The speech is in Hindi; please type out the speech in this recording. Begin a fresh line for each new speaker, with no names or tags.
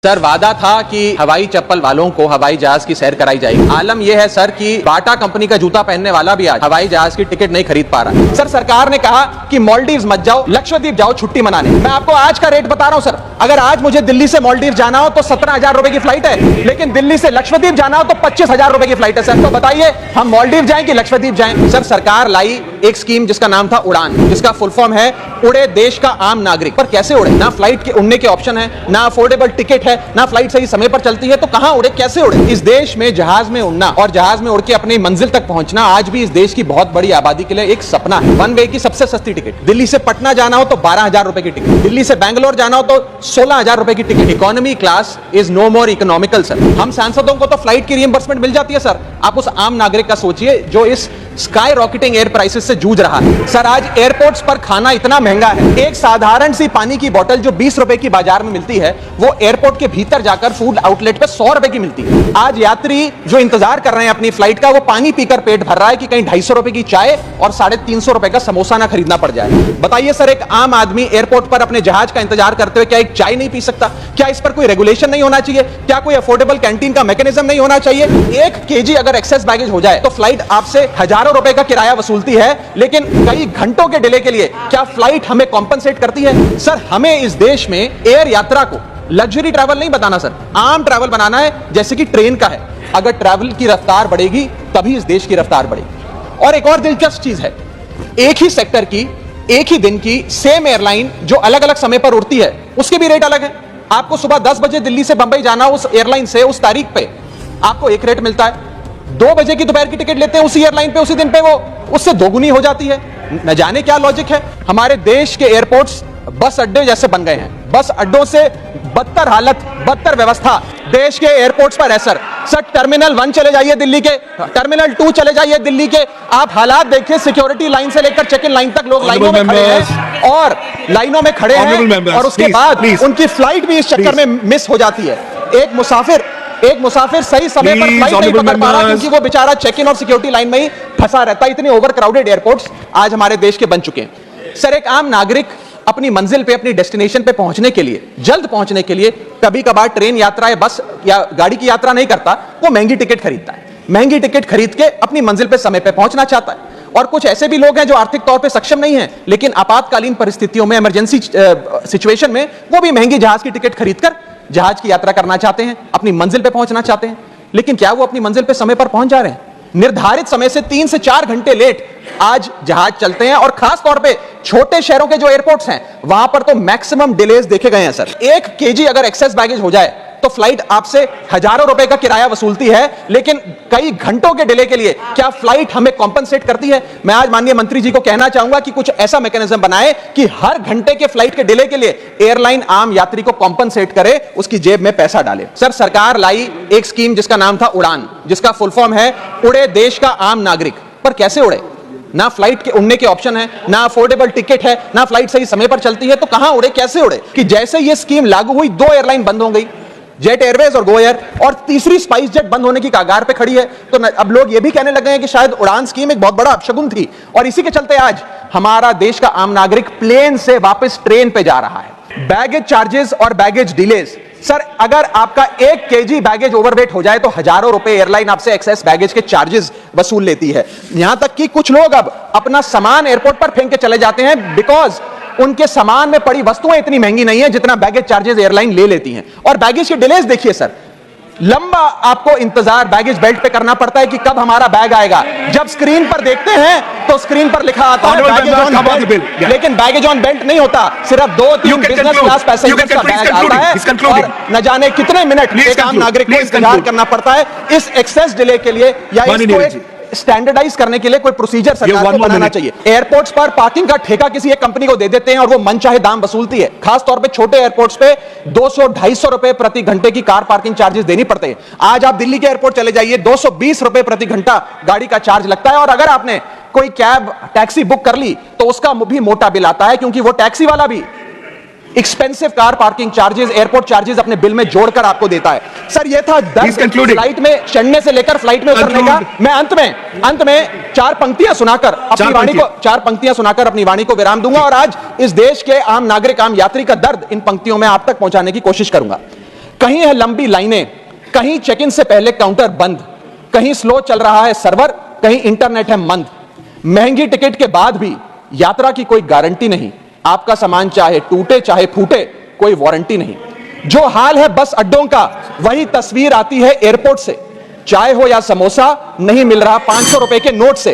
सर वादा था कि हवाई चप्पल वालों को हवाई जहाज की सैर कराई जाएगी। आलम यह है सर कि बाटा कंपनी का जूता पहनने वाला भी आज हवाई जहाज की टिकट नहीं खरीद पा रहा। सर सरकार ने कहा कि मालदीव्स मत जाओ, लक्षद्वीप जाओ छुट्टी मनाने। मैं आपको आज का रेट बता रहा हूं सर, अगर आज मुझे दिल्ली से मालदीव जाना हो तो 17,000 रुपए की फ्लाइट है, लेकिन दिल्ली से लक्षद्वीप जाना हो तो 25,000 रुपए की फ्लाइट है। सर तो बताइए हम मालदीव जाएं कि लक्षद्वीप जाएं? सर सरकार लाई एक स्कीम जिसका नाम था उड़ान, जिसका फुल फॉर्म है उड़े देश का आम नागरिक। पर कैसे उड़े? ना फ्लाइट के उड़ने के ऑप्शन है, ना अफोर्डेबल टिकट है, ना फ्लाइट सही समय पर चलती है, तो कहां उड़े, कैसे उड़े? इस देश में जहाज में उड़ना और जहाज में उड़ के अपनी मंजिल तक पहुंचना आज भी इस देश की बहुत बड़ी आबादी के लिए एक सपना है। वन वे की सबसे सस्ती टिकट, दिल्ली से पटना जाना हो तो 12,000 रुपए की टिकट, दिल्ली से बैंगलोर जाना हो तो 16,000 रुपए की ticket. Economy class is no more economical sir. हम सांसदों को तो फ्लाइट की रिइंबर्समेंट मिल जाती है सर, आप उस आम नागरिक का सोचिए जो इस स्काई रॉकेटिंग एयर प्राइसेस से जूझ रहा है। सर आज एयरपोर्ट्स पर खाना इतना महंगा है, एक साधारण सी पानी की बोतल जो 20 रुपए की बाजार में मिलती है वो एयरपोर्ट के भीतर जाकर फूड आउटलेट पे 100 रुपए की मिलती है। आज यात्री जो इंतजार कर रहे हैं अपनी फ्लाइट का, वो पानी पीकर पेट भर रहा है कि कहीं 250 रुपए की चाय और 350 रुपए का समोसा ना खरीदना पड़ जाए। बताइए सर एक आम आदमी एयरपोर्ट पर अपने जहाज का इंतजार करते हुए क्या एक चाय नहीं पी सकता? क्या इस पर कोई रेगुलेशन नहीं होना चाहिए? क्या कोई अफोर्डेबल कैंटीन का मैकेनिज्म नहीं होना चाहिए? 1 kg अगर एक्सेस बैगेज हो जाए तो फ्लाइट आपसे हजारों रुपए का किराया वसूलती है, लेकिन कई घंटों के डिले के लिए क्या फ्लाइट हमें कॉम्पनसेट करती है? सर हमें इस देश में एयर यात्रा को लग्जरी ट्रैवल नहीं बताना सर, आम ट्रैवल बनाना है जैसे कि ट्रेन का है। अगर ट्रैवल की रफ्तार बढ़ेगी तभी इस देश की रफ्तार बढ़ेगी। और एक और दिलचस्प चीज है, एक ही सेक्टर की एक ही दिन की सेम एयरलाइन जो अलग अलग समय पर उड़ती है उसके भी रेट अलग है। आपको सुबह 10 बजे दिल्ली से बंबई जाना, उस एयरलाइन से उस तारीख पे आपको एक रेट मिलता है। 2 बजे की दोपहर की टिकट लेते हैं उसी एयरलाइन पे, उसी दिन पे वो उससे दोगुनी हो जाती है। न जाने क्या लॉजिक है। हमारे देश के एयरपोर्ट्स बस अड्डे जैसे बन गए हैं, बस अड्डों से बदतर हालत, बदतर व्यवस्था देश के एयरपोर्ट्स पर है सर। टर्मिनल 1 चले जाइए दिल्ली के, टर्मिनल 2 चले जाइए दिल्ली के, आप हालात देखिए, सिक्योरिटी लाइन से लेकर चेक इन लाइन तक लोग लाइनों में खड़े हैं और लाइनों में खड़े हैं और उसके बाद उनकी फ्लाइट भी इस चक्कर में मिस हो जाती है। एक मुसाफिर सही समय पर फ्लाइट नहीं पकड़ पा रहा क्योंकि वो बेचारा चेक इन और सिक्योरिटी लाइन में ही फंसा रहता है। इतने ओवर क्राउडेड एयरपोर्ट्स आज हमारे देश के बन चुके हैं। सर एक आम नागरिक अपनी मंजिल पे, अपनी डेस्टिनेशन पे पहुंचने के लिए, जल्द पहुंचने के लिए कभी कभार ट्रेन यात्रा या बस या गाड़ी की यात्रा नहीं करता, वो महंगी टिकट खरीदता है। महंगी टिकट खरीद के अपनी मंजिल पे समय पे पहुंचना चाहता है। और कुछ ऐसे भी लोग हैं जो आर्थिक तौर पे सक्षम नहीं हैं, लेकिन आपातकालीन परिस्थितियों में, इमरजेंसी सिचुएशन में वो भी महंगी जहाज की टिकट खरीदकर जहाज की यात्रा करना चाहते हैं, अपनी मंजिल पे पहुंचना चाहते हैं। लेकिन क्या वो अपनी मंजिल पे समय पर पहुंच जा रहे हैं? निर्धारित समय से 3 से 4 घंटे लेट आज जहाज चलते हैं। और खास तौर पे छोटे शहरों के जो एयरपोर्ट्स हैं वहां पर तो मैक्सिमम डिलेज देखे गए हैं सर। 1 kg अगर एक्सेस बैगेज हो जाए तो फ्लाइट आपसे हजारों रुपए का किराया वसूलती है, लेकिन कई घंटों के डिले के लिए क्या फ्लाइट हमें कॉम्पनसेट करती है? मैं आज माननीय मंत्री जी को कहना चाहूंगा कि कुछ ऐसा मैकेनिज्म बनाए कि हर घंटे के फ्लाइट के डिले के लिए एयरलाइन आम यात्री को कॉम्पनसेट करे, उसकी जेब में पैसा डाले। सर सरकार लाई एक स्कीम जिसका नाम था उड़ान, जिसका फुल फॉर्म है उड़े देश का आम नागरिक। पर कैसे उड़े? ना फ्लाइट के उड़ने के ऑप्शन है, ना अफोर्डेबल टिकट है, ना फ्लाइट सही समय पर चलती है, तो कहां उड़े, कैसे उड़े? कि जैसे ये स्कीम लागू हुई 2 एयरलाइन बंद हो गई, जेट एयरवेज और गो एयर, और तीसरी स्पाइस जेट बंद होने की कगार पे खड़ी है। तो अब लोग ये भी कहने लगे हैं कि शायद उड़ान स्कीम एक बहुत बड़ा अपशगुन थी, और इसी के चलते आज हमारा देश का आम नागरिक प्लेन से वापस ट्रेन पे जा रहा है। बैगेज चार्जेस और बैगेज डिलेज, सर अगर आपका 1 kg बैगेज ओवरवेट हो जाए तो हजारों रुपए एयरलाइन आपसे एक्सेस बैगेज के चार्जेस वसूल लेती है। यहां तक कि कुछ लोग अब अपना सामान एयरपोर्ट पर फेंक के चले जाते हैं बिकॉज उनके सामान में पड़ी वस्तुएं इतनी महंगी नहीं है जितना बैगेज चार्जेस एयरलाइन ले लेती हैं। और बैगेज के डिलेज देखिए सर, लंबा आपको इंतजार बैगेज बेल्ट पे करना पड़ता है कि कब हमारा बैग आएगा। जब स्क्रीन पर देखते हैं तो स्क्रीन पर लिखा आता है बैगेज ऑन बेल्ट, लेकिन बैगेज ऑन बेल्ट नहीं होता। सिर्फ 2-3 बिजनेस क्लास पैसेंजर्स का बैग आता है और न जाने कितने मिनट एक आम नागरिक को इंतजार करना पड़ता है इस एक्सेस डिले के लिए, या इसको एक स्टैंडर्डाइज करने के लिए कोई प्रोसीजर सरकार को बनाना चाहिए। एयरपोर्ट्स पर पार्किंग का ठेका किसी एक कंपनी को दे देते हैं और वो मनचाहे दाम वसूलती है। खास तौर पे छोटे एयरपोर्ट्स पे 200-250 रुपए प्रति घंटे की कार पार्किंग चार्जेस देनी पड़ते हैं। आज आप दिल्ली के एयरपोर्ट चले जाइए, 220 रुपए प्रति घंटा गाड़ी का चार्ज लगता है। और अगर आपने कोई कैब टैक्सी बुक कर ली तो उसका भी मोटा बिल आता है, क्योंकि वो टैक्सी वाला भी expensive car parking charges, airport charges अपने बिल में जोड़कर आपको सुनाकर सर ये था फ्लाइट में चढ़ने से लेकर फ्लाइट में उतरने का। मैं अंत में 4 पंक्तियां सुनाकर अपनी वाणी को विराम दूंगा और आज इस देश के आम नागरिक, आम यात्री का दर्द इन पंक्तियों में आप तक पहुंचाने की कोशिश करूंगा। कहीं है लंबी लाइनें, कहीं चेक इन से पहले काउंटर बंद, कहीं स्लो चल रहा है सर्वर, कहीं इंटरनेट है मंद। महंगी टिकट के बाद भी यात्रा की कोई गारंटी नहीं, आपका सामान चाहे टूटे चाहे फूटे कोई वारंटी नहीं। जो हाल है बस अड्डों का वही तस्वीर आती है एयरपोर्ट से। चाय हो या समोसा नहीं मिल रहा 500 रुपए के नोट से।